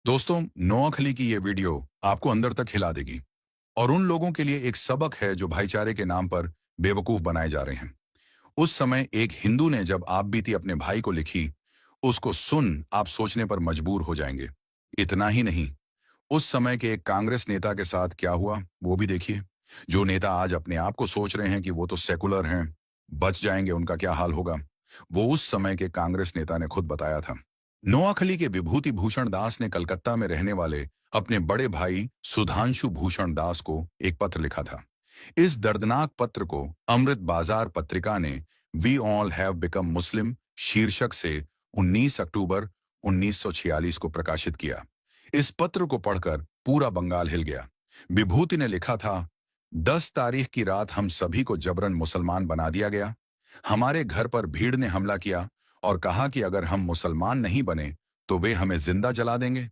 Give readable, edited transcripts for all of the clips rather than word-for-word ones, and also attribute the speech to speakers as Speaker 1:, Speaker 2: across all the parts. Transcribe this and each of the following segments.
Speaker 1: दोस्तों, नोआखली की ये वीडियो आपको अंदर तक हिला देगी और उन लोगों के लिए एक सबक है जो भाईचारे के नाम पर बेवकूफ बनाए जा रहे हैं। उस समय एक हिंदू ने जब आप बीती अपने भाई को लिखी, उसको सुन आप सोचने पर मजबूर हो जाएंगे। इतना ही नहीं, उस समय के एक कांग्रेस नेता के साथ क्या हुआ वो भी देखिए। जो नेता आज अपने आप को सोच रहे हैं कि वो तो सेकुलर हैं, बच जाएंगे, उनका क्या हाल होगा, वो उस समय के कांग्रेस नेता ने खुद बताया था। नोआखली के विभूति भूषण दास ने कलकत्ता में रहने वाले अपने बड़े भाई सुधांशु भूषण दास को एक पत्र लिखा था। इस दर्दनाक पत्र को अमृत बाजार पत्रिका ने वी ऑल हैव बिकम मुस्लिम शीर्षक से 19 अक्टूबर 1946 को प्रकाशित किया। इस पत्र को पढ़कर पूरा बंगाल हिल गया। विभूति ने लिखा था, 10 तारीख की रात हम सभी को जबरन मुसलमान बना दिया गया। हमारे घर पर भीड़ ने हमला किया और कहा कि अगर हम मुसलमान नहीं बने तो वे हमें जिंदा जला देंगे।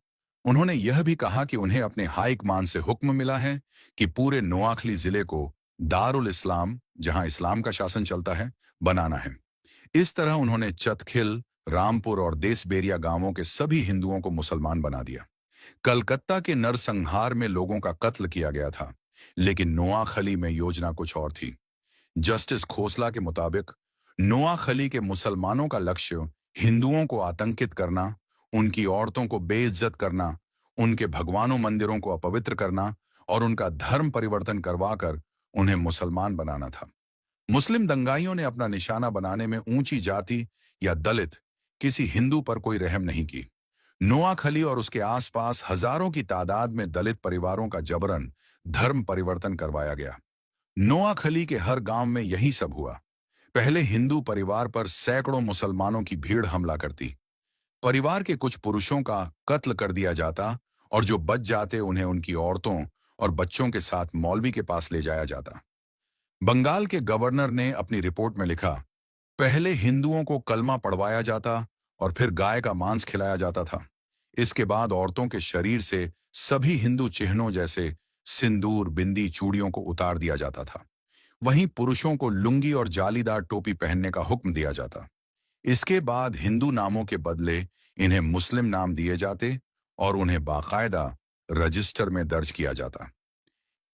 Speaker 1: उन्होंने यह भी कहा कि उन्हें अपने हाई कमान से हुक्म मिला है कि पूरे नोआखली जिले को दारुल इस्लाम, जहां इस्लाम का शासन चलता है, बनाना है। इस तरह उन्होंने चतखिल, रामपुर और देसबेरिया गांवों के सभी हिंदुओं को मुसलमान बना दिया। कलकत्ता के नरसंहार में लोगों का कत्ल किया गया था, लेकिन नोआखली में योजना कुछ और थी। जस्टिस खोसला के मुताबिक नोआखली के मुसलमानों का लक्ष्य हिंदुओं को आतंकित करना, उनकी औरतों को बेइज्जत करना, उनके भगवानों मंदिरों को अपवित्र करना और उनका धर्म परिवर्तन करवाकर उन्हें मुसलमान बनाना था। मुस्लिम दंगाइयों ने अपना निशाना बनाने में ऊंची जाति या दलित किसी हिंदू पर कोई रहम नहीं की। नोआखली और उसके आसपास हजारों की तादाद में दलित परिवारों का जबरन धर्म परिवर्तन करवाया गया। नोआखली के हर गांव में यही सब हुआ। पहले हिंदू परिवार पर सैकड़ों मुसलमानों की भीड़ हमला करती। परिवार के कुछ पुरुषों का कत्ल कर दिया जाता और जो बच जाते उन्हें उनकी औरतों और बच्चों के साथ मौलवी के पास ले जाया जाता। बंगाल के गवर्नर ने अपनी रिपोर्ट में लिखा, पहले हिंदुओं को कलमा पढ़वाया जाता और फिर गाय का मांस खिलाया जाता था। इसके बाद औरतों के शरीर से सभी हिंदू चिन्हों जैसे सिंदूर, बिंदी, चूड़ियों को उतार दिया जाता था। वहीं पुरुषों को लुंगी और जालीदार टोपी पहनने का हुक्म दिया जाता। इसके बाद हिंदू नामों के बदले इन्हें मुस्लिम नाम दिए जाते और उन्हें बाकायदा रजिस्टर में दर्ज किया जाता।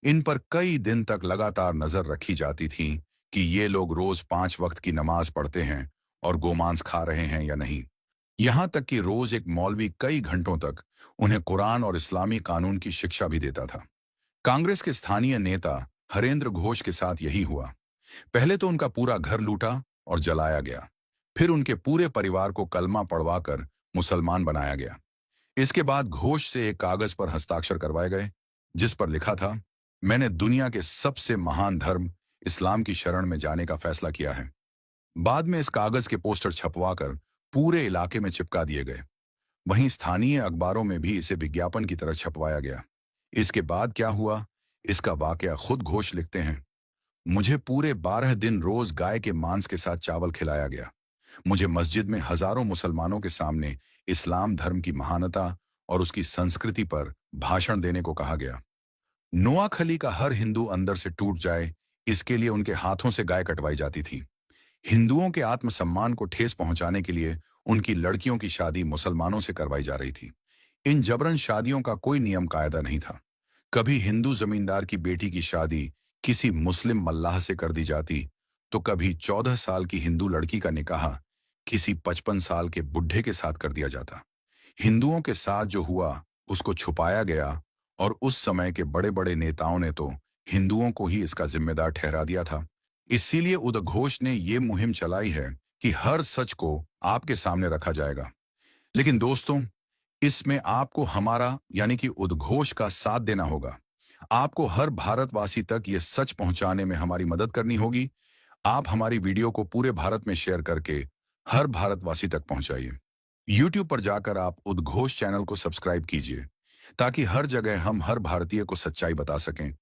Speaker 1: इन पर कई दिन तक लगातार नजर रखी जाती थी कि ये लोग रोज 5 वक्त की नमाज पढ़ते हैं और गोमांस खा रहे हैं या नहीं। यहां तक कि रोज एक मौलवी कई घंटों तक उन्हें कुरान और इस्लामी कानून की शिक्षा भी देता था। कांग्रेस के स्थानीय नेता हरेंद्र घोष के साथ यही हुआ। पहले तो उनका पूरा घर लूटा और जलाया गया, फिर उनके पूरे परिवार को कलमा पढ़वाकर मुसलमान बनाया गया। इसके बाद घोष से एक कागज पर हस्ताक्षर करवाए गए जिस पर लिखा था, मैंने दुनिया के सबसे महान धर्म इस्लाम की शरण में जाने का फैसला किया है। बाद में इस कागज के पोस्टर छपवाकर पूरे इलाके में चिपका दिए गए। वहीं स्थानीय अखबारों में भी इसे विज्ञापन की तरह छपवाया गया। इसके बाद क्या हुआ, इसका वाकया खुद घोष लिखते हैं। मुझे पूरे 12 दिन रोज गाय के मांस के साथ चावल खिलाया गया। मुझे मस्जिद में हजारों मुसलमानों के सामने इस्लाम धर्म की महानता और उसकी संस्कृति पर भाषण देने को कहा गया। नोआखली का हर हिंदू अंदर से टूट जाए, इसके लिए उनके हाथों से गाय कटवाई जाती थी। हिंदुओं के आत्मसम्मान को ठेस पहुंचाने के लिए उनकी लड़कियों की शादी मुसलमानों से करवाई जा रही थी। इन जबरन शादियों का कोई नियम कायदा नहीं था। कभी हिंदू जमींदार की बेटी की शादी किसी मुस्लिम मल्लाह से कर दी जाती, तो कभी 14 साल की हिंदू लड़की का निकाह किसी 55 साल के बुढ़े के साथ कर दिया जाता। हिंदुओं के साथ जो हुआ उसको छुपाया गया और उस समय के बड़े बड़े नेताओं ने तो हिंदुओं को ही इसका जिम्मेदार ठहरा दिया था। इसीलिए उदघोष ने ये मुहिम चलाई है कि हर सच को आपके सामने रखा जाएगा। लेकिन दोस्तों, इसमें आपको हमारा यानी कि उद्घोष का साथ देना होगा। आपको हर भारतवासी तक ये सच पहुंचाने में हमारी मदद करनी होगी। आप हमारी वीडियो को पूरे भारत में शेयर करके हर भारतवासी तक पहुंचाइए। YouTube पर जाकर आप उद्घोष चैनल को सब्सक्राइब कीजिए ताकि हर जगह हम हर भारतीय को सच्चाई बता सकें।